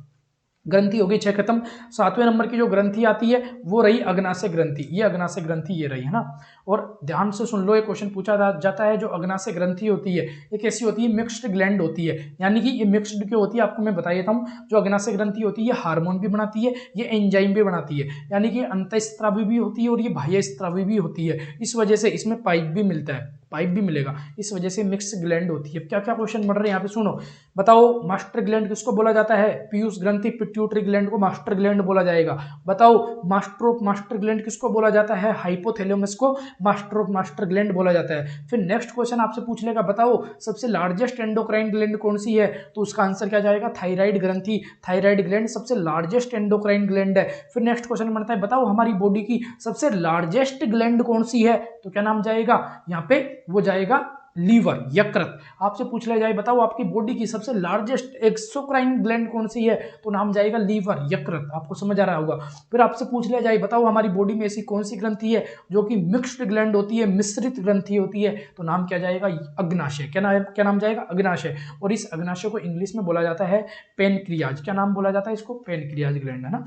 ग्रंथि हो गई 6 खत्म। 7वें नंबर की जो ग्रंथि आती है वो रही अग्नाशय ग्रंथि। ये अग्नाशय ग्रंथि ये रही है ना। और ध्यान से सुन लो, ये क्वेश्चन पूछा जाता है, जो अग्नाशय ग्रंथि होती है ये कैसी होती है, मिक्स्ड ग्लैंड होती है। यानी कि ये मिक्स्ड क्यों होती है, आपको मैं बता देता हूँ। जो अग्नाशय ग्रंथि होती है ये हार्मोन भी बनाती है, ये एंजाइम भी बनाती है, यानी कि अंतःस्रावी भी होती है और ये बाह्यस्रावी भी होती है। इस वजह से इसमें पाइप भी मिलता है, पाइप भी मिलेगा, इस वजह से मिक्स ग्लैंड होती है। क्या क्या क्वेश्चन बढ़ रहे हैं यहाँ पे सुनो, बताओ मास्टर ग्लैंड किसको बोला जाता है, पीयूष ग्रंथि पिट्यूटरी ग्लैंड को मास्टर ग्लैंड बोला जाएगा। बताओ मास्टर ग्लैंड किसको बोला जाता है, हाइपोथैलेमस को मास्टर ग्लैंड बोला जाता है। फिर नेक्स्ट क्वेश्चन आपसे पूछ लेगा, बताओ सबसे लार्जेस्ट एंडोक्राइन ग्लैंड कौन सी है, तो उसका आंसर क्या जाएगा, थायराइड ग्रंथि। थायराइड ग्लैंड सबसे लार्जेस्ट एंडोक्राइन ग्लैंड है। फिर नेक्स्ट क्वेश्चन बनता है, बताओ हमारी बॉडी की सबसे लार्जेस्ट ग्लैंड कौन सी है, तो क्या नाम जाएगा यहाँ पे, वो जाएगा लीवर, यकृत। आपसे पूछ लिया जाए, बताओ आपकी बॉडी की सबसे लार्जेस्ट एक्सोक्राइन ग्लैंड कौन सी है, तो नाम जाएगा लीवर, यकृत। आपको समझ आ रहा होगा। फिर आपसे पूछ लिया जाए, बताओ हमारी बॉडी में ऐसी कौन सी ग्रंथि है जो कि मिक्स्ड ग्लैंड होती है, मिश्रित ग्रंथि होती है, तो नाम क्या जाएगा, अग्नाशय। क्या नाम जाएगा, अग्नाशय। और इस अग्नाशय को इंग्लिश में बोला जाता है पेनक्रियाज। क्या नाम बोला जाता है इसको, पेनक्रियाज ग्लैंड, है ना,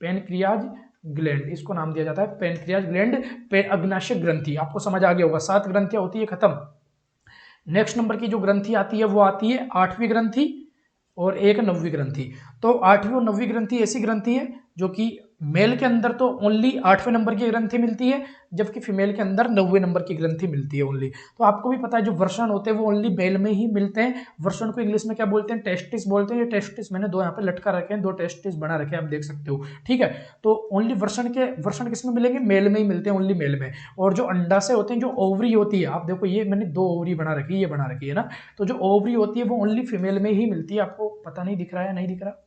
पेनक्रियाज ग्लैंड, इसको नाम दिया जाता है पेनक्रियाज ग्लैंड, अग्नाशय ग्रंथि। आपको समझ आ गया होगा, 7 ग्रंथियां होती है, खत्म। नेक्स्ट नंबर की जो ग्रंथि आती है वो आती है 8वीं ग्रंथि और एक 9वीं ग्रंथि। तो 8वीं और 9वीं ग्रंथि ऐसी ग्रंथि है जो कि मेल के अंदर तो ओनली 8वें नंबर की ग्रंथि मिलती है, जबकि फीमेल के अंदर 9वें नंबर की ग्रंथि मिलती है ओनली। तो आपको भी पता है जो वर्षण होते हैं वो ओनली मेल में ही मिलते हैं। वर्षण को इंग्लिश में क्या बोलते हैं, टेस्टिस बोलते हैं। ये टेस्टिस मैंने 2 यहाँ पे लटका रखे हैं, 2 टेस्टिस बना रखे हैं, आप देख सकते हो, ठीक है। तो ओनली वर्षण किस में मिलेंगे, मेल में ही मिलते हैं, ओनली मेल में। और जो अंडाशय होते हैं, जो ओवरी होती है, आप देखो ये मैंने 2 ओवरी बना रखी है, ये बना रखी है ना, तो जो ओवरी होती है वो ओनली फीमेल में ही मिलती है। आपको पता नहीं दिख रहा है, नहीं दिख रहा,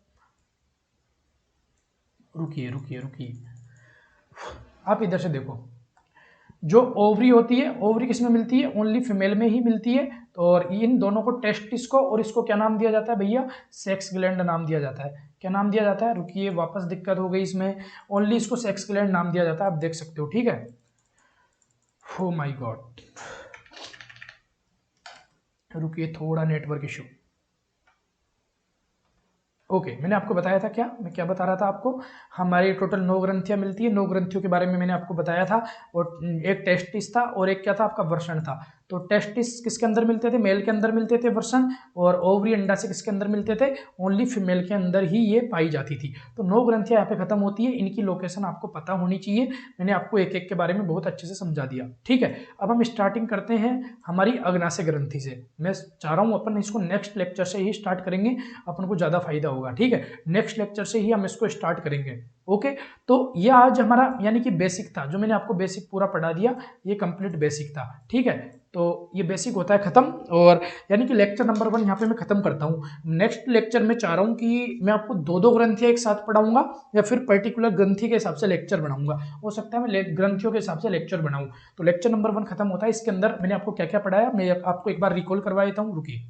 रुकिए रुकिए रुकिए, आप इधर से देखो, जो ओवरी होती है, ओवरी किस में मिलती है, ओनली फीमेल में ही मिलती है। तो और इन दोनों को, टेस्टिस को और इसको क्या नाम दिया जाता है भैया, सेक्स ग्लैंड नाम दिया जाता है। क्या नाम दिया जाता है, रुकिए वापस दिक्कत हो गई इसमें, ओनली इसको सेक्स ग्लैंड नाम दिया जाता है, आप देख सकते हो, ठीक है। ओ माय गॉड, रुकिए, थोड़ा नेटवर्क इशू। ओके, मैंने आपको बताया था, क्या मैं क्या बता रहा था आपको, हमारी टोटल 9 ग्रंथियां मिलती है, 9 ग्रंथियों के बारे में मैंने आपको बताया था। और एक टेस्टिस था और एक क्या था आपका, वर्षण था। तो टेस्टिस किसके अंदर मिलते थे, मेल के अंदर मिलते थे वर्षण, और ओवरी अंडा से किसके अंदर मिलते थे, ओनली फीमेल के अंदर ही ये पाई जाती थी। तो 9 ग्रंथियां यहाँ पे खत्म होती है, इनकी लोकेशन आपको पता होनी चाहिए। मैंने आपको एक एक के बारे में बहुत अच्छे से समझा दिया, ठीक है। अब हम स्टार्टिंग करते हैं हमारी अग्नाशय ग्रंथि से। मैं चाह रहा हूँ अपन इसको नेक्स्ट लेक्चर से ही स्टार्ट करेंगे, अपन को ज़्यादा फायदा होगा, ठीक है। नेक्स्ट लेक्चर से ही हम इसको स्टार्ट करेंगे, ओके। तो ये आज हमारा यानी कि बेसिक था, जो मैंने आपको बेसिक पूरा पढ़ा दिया, ये कंप्लीट बेसिक था, ठीक है। तो ये बेसिक होता है खत्म, और यानी कि लेक्चर नंबर 1 यहाँ पे मैं खत्म करता हूँ। नेक्स्ट लेक्चर में चाह रहा हूँ कि मैं आपको 2 ग्रंथियाँ एक साथ पढ़ाऊंगा, या फिर पर्टिकुलर ग्रंथि के हिसाब से लेक्चर बनाऊंगा, हो सकता है मैं ग्रंथियों के हिसाब से लेक्चर बनाऊँ। तो लेक्चर नंबर 1 खत्म होता है, इसके अंदर मैंने आपको क्या क्या पढ़ाया मैं आपको एक बार रिकॉल करवा देता हूँ, रुकिए।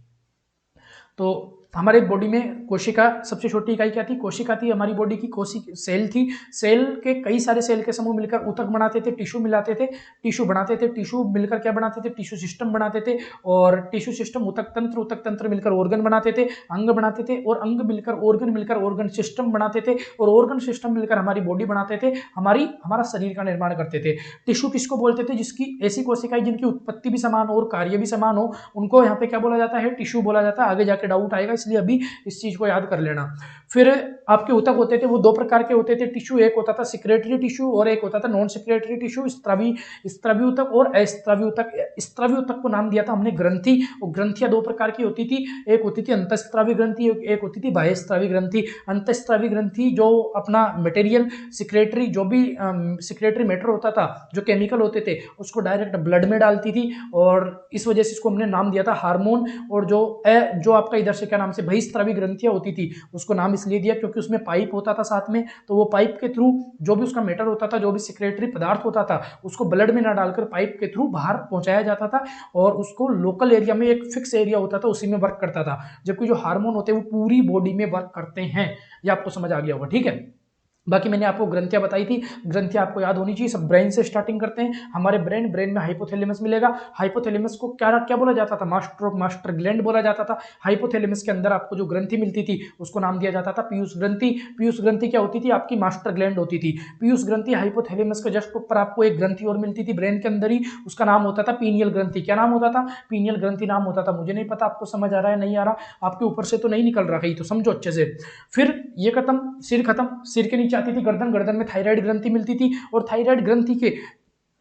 तो हमारे बॉडी में कोशिका, सबसे छोटी इकाई क्या थी, कोशिका थी हमारी बॉडी की, सेल थी। सेल के कई सारे सेल के समूह मिलकर ऊतक बनाते थे, टिश्यू मिलाते थे, टिश्यू बनाते थे, टिश्यू मिलकर क्या बनाते थे, टिश्यू सिस्टम बनाते थे, और टिश्यू सिस्टम ऊतक तंत्र मिलकर ऑर्गन बनाते थे, अंग बनाते थे, और अंग मिलकर ऑर्गन सिस्टम बनाते थे, और ऑर्गन सिस्टम मिलकर हमारी बॉडी बनाते थे, हमारा शरीर का निर्माण करते थे। टिश्यू किसको बोलते थे, जिसकी ऐसी कोशिकाएं जिनकी उत्पत्ति भी समान हो और कार्य भी समान हो, उनको यहाँ पे क्या बोला जाता है, टिश्यू बोला जाता है। आगे जाके डाउट आएगा, इसलिए अभी इस चीज को याद कर लेना। फिर आपके ऊतक होते थे, वो 2 प्रकार के होते थे टिश्यू, एक होता था सिक्रेटरी टिश्यू और एक होता था नॉन सिक्रेटरी टिश्यू, स्त्रावी ऊतक और अस्त्रावी ऊतक। स्त्रावी ऊतक को नाम दिया था हमने ग्रंथि। और ग्रंथियां 2 प्रकार की होती थी, एक होती थी अंतःस्त्रावी ग्रंथि, एक होती थी बाह्यस्त्रावी ग्रंथि। अंतःस्त्रावी ग्रंथि जो अपना मटेरियल सिक्रेटरी, जो भी सिक्रेटरी मैटर होता था, जो केमिकल होते थे, उसको डायरेक्ट ब्लड में डालती थी, और इस वजह से इसको हमने नाम दिया था हार्मोन। और जो आपका इधर से क्या नाम से बहिस्त्रावी ग्रंथियां होती थी, उसको नाम इसलिए दिया क्योंकि उसमें पाइप होता था साथ में, तो वो पाइप के थ्रू जो भी उसका मैटर होता था, जो भी सिक्रेटरी पदार्थ होता था, उसको ब्लड में ना डालकर पाइप के थ्रू बाहर पहुंचाया जाता था, और उसको लोकल एरिया में, एक फिक्स एरिया होता था, उसी में वर्क करता था। जबकि जो हार्मोन होते हैं वो पूरी बॉडी में वर्क करते हैं। ये आपको समझ आ गया होगा, ठीक है। बाकी मैंने आपको ग्रंथियां बताई थी, ग्रंथियां आपको याद होनी चाहिए। सब ब्रेन से स्टार्टिंग करते हैं। हमारे ब्रेन में हाइपोथैलेमस मिलेगा। हाइपोथैलेमस को क्या बोला जाता था, मास्टर ग्लैंड बोला जाता था। हाइपोथैलेमस के अंदर आपको जो ग्रंथि मिलती थी उसको नाम दिया जाता था पीयूष ग्रंथि। पीयूष ग्रंथि क्या होती थी, आपकी मास्टर ग्लैंड होती थी। पीयूष ग्रंथि हाइपोथैलेमस के जस्ट ऊपर आपको एक ग्रंथि और मिलती थी ब्रेन के अंदर ही, उसका नाम होता था पीनियल ग्रंथि। क्या नाम होता था, पीनियल ग्रंथि नाम होता था। मुझे नहीं पता आपको समझ आ रहा है नहीं आ रहा, आपके ऊपर से तो नहीं निकल रहा कहीं, तो समझो अच्छे से। फिर ये खत्म, सिर खत्म, सिर के नीचे आती थी गर्दन। गर्दन में थायराइड ग्रंथि मिलती थी, और थायराइड ग्रंथि के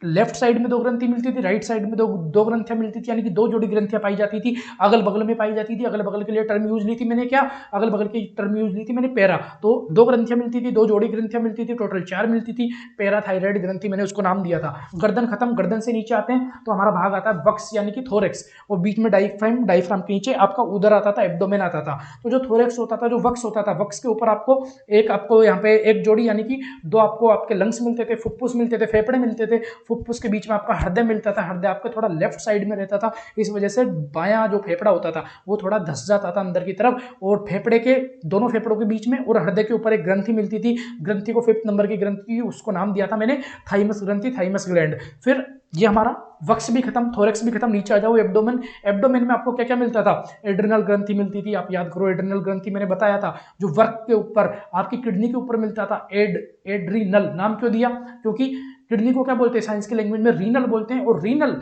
लेफ्ट साइड में 2 ग्रंथि मिलती थी, राइट साइड में दो ग्रंथियां मिलती थी, यानी कि 2 जोड़ी ग्रंथियां पाई जाती थी, अगल बगल में पाई जाती थी। अगल बगल के लिए टर्म यूज ली थी मैंने क्या, अगल बगल की टर्म यूज ली थी मैंने पैरा। तो 2 ग्रंथियां मिलती थी, 2 जोड़ी ग्रंथियां मिलती थी, टोटल 4 मिलती थी। पैराथायराइड ग्रंथि मैंने उसको नाम दिया था। गर्दन खत्म, गर्दन से नीचे आते हैं तो हमारा भाग आता है वक्स यानी कि थोरेक्स, और बीच में डायफ्राम, डायफ्राम के नीचे आपका उदर आता था, एब्डोमेन आता था। तो जो थोरेक्स होता था, जो वक्स होता था, वक्स के ऊपर आपको यहाँ पे एक जोड़ी यानी कि 2 आपको आपके लंग्स मिलते थे, फुफ्फुस मिलते थे, फेफड़े मिलते थे, फुफ्फुस के बीच में आपका हृदय मिलता था, हृदय आपका थोड़ा लेफ्ट साइड में रहता था, इस वजह से बायां जो फेफड़ा होता था वो थोड़ा धस जाता था अंदर की तरफ, और फेफड़े के दोनों फेफड़ों के बीच में और हृदय के ऊपर एक ग्रंथि मिलती थी, ग्रंथि को 5th नंबर की ग्रंथि, उसको नाम दिया था मैंने थाइमस ग्रंथि, थाइमस ग्लैंड। फिर ये हमारा वक्स भी खत्म, थोरेक्स भी खत्म, नीचे आ जाओ एब्डोमेन। एब्डोमेन में आपको क्या क्या मिलता था, एड्रिनल ग्रंथि मिलती थी, आप याद करो एड्रिनल ग्रंथि मैंने बताया था, जो वर्क के ऊपर आपकी किडनी के ऊपर मिलता था। एड्रिनल नाम क्यों दिया, क्योंकि किडनी को क्या बोलते हैं साइंस की लैंग्वेज में, रीनल बोलते हैं, और रीनल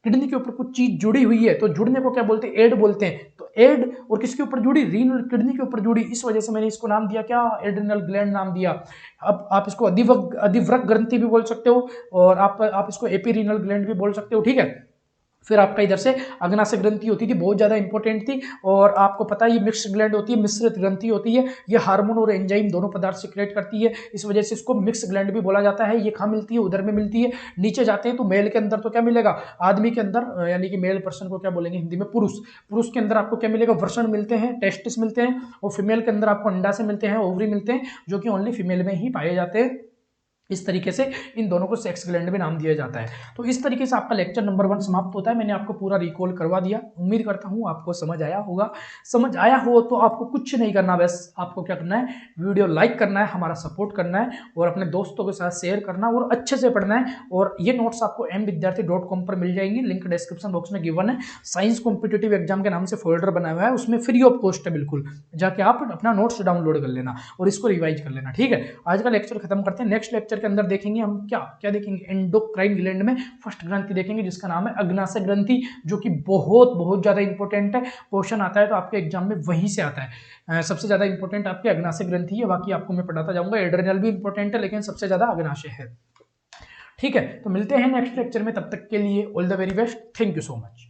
किडनी के ऊपर कुछ चीज जुड़ी हुई है तो जुड़ने को क्या बोलते हैं, एड बोलते हैं। तो एड और किसके ऊपर जुड़ी, रीनल किडनी के ऊपर जुड़ी, इस वजह से मैंने इसको नाम दिया क्या, एड्रिनल ग्लैंड नाम दिया। अब आप इसको अधिवृक्क ग्रंथि भी बोल सकते हो, और आप इसको एपीरीनल ग्लैंड भी बोल सकते हो, ठीक है। फिर आपका इधर से अग्नाशय ग्रंथि होती थी, बहुत ज्यादा इंपॉर्टेंट थी, और आपको पता है ये मिक्स्ड ग्लैंड होती है, मिश्रित ग्रंथि होती है, ये हार्मोन और एंजाइम दोनों पदार्थ सिक्रेट करती है, इस वजह से इसको मिक्स ग्लैंड भी बोला जाता है। ये कहाँ मिलती है, उधर में मिलती है। नीचे जाते हैं तो मेल के अंदर तो क्या मिलेगा, आदमी के अंदर यानी कि मेल पर्सन को क्या बोलेंगे हिंदी में, पुरुष। पुरुष के अंदर आपको क्या मिलेगा, वृषण मिलते हैं, टेस्टिस मिलते हैं, और फीमेल के अंदर आपको अंडाशय मिलते हैं, ओवरी मिलते हैं, जो कि ओनली फीमेल में ही पाए जाते हैं। इस तरीके से इन दोनों को सेक्स ग्लैंड में नाम दिया जाता है। तो इस तरीके से आपका लेक्चर नंबर 1 समाप्त होता है। मैंने आपको पूरा रिकॉल करवा दिया, उम्मीद करता हूँ आपको समझ आया होगा। समझ आया हो तो आपको कुछ नहीं करना, बस आपको क्या करना है, वीडियो लाइक करना है, हमारा सपोर्ट करना है, और अपने दोस्तों के साथ शेयर करना, और अच्छे से पढ़ना है। और ये नोट्स आपको mvidyarthi.com पर मिल जाएंगी, लिंक डिस्क्रिप्शन बॉक्स में गिवन है। साइंस कॉम्पिटिटिव एग्जाम के नाम से फोल्डर बनाया हुआ है, उसमें फ्री ऑफ कॉस्ट है बिल्कुल, जाके आप अपना नोट्स डाउनलोड कर लेना और इसको रिवाइज कर लेना, ठीक है। आज का लेक्चर खत्म करते हैं। नेक्स्ट लेक्चर के अंदर देखेंगे हम क्या क्या देखेंगे, एंडोक्राइन ग्लैंड में फर्स्ट ग्रंथि देखेंगे जिसका नाम है अग्नाशय ग्रंथि, जो कि बहुत बहुत ज्यादा इंपॉर्टेंट है। क्वेश्चन आता है तो आपके एग्जाम में वहीं से आता है। सबसे ज्यादा इंपॉर्टेंट आपकी अग्नाशय ग्रंथि है, बाकी आपको मैं पढ़ाता जाऊंगा। एड्रेनल भी इंपॉर्टेंट है, लेकिन सबसे ज्यादा अग्नाशय है, ठीक है। तो मिलते हैं नेक्स्ट लेक्चर में, तब तक के लिए all the very best, thank you so much.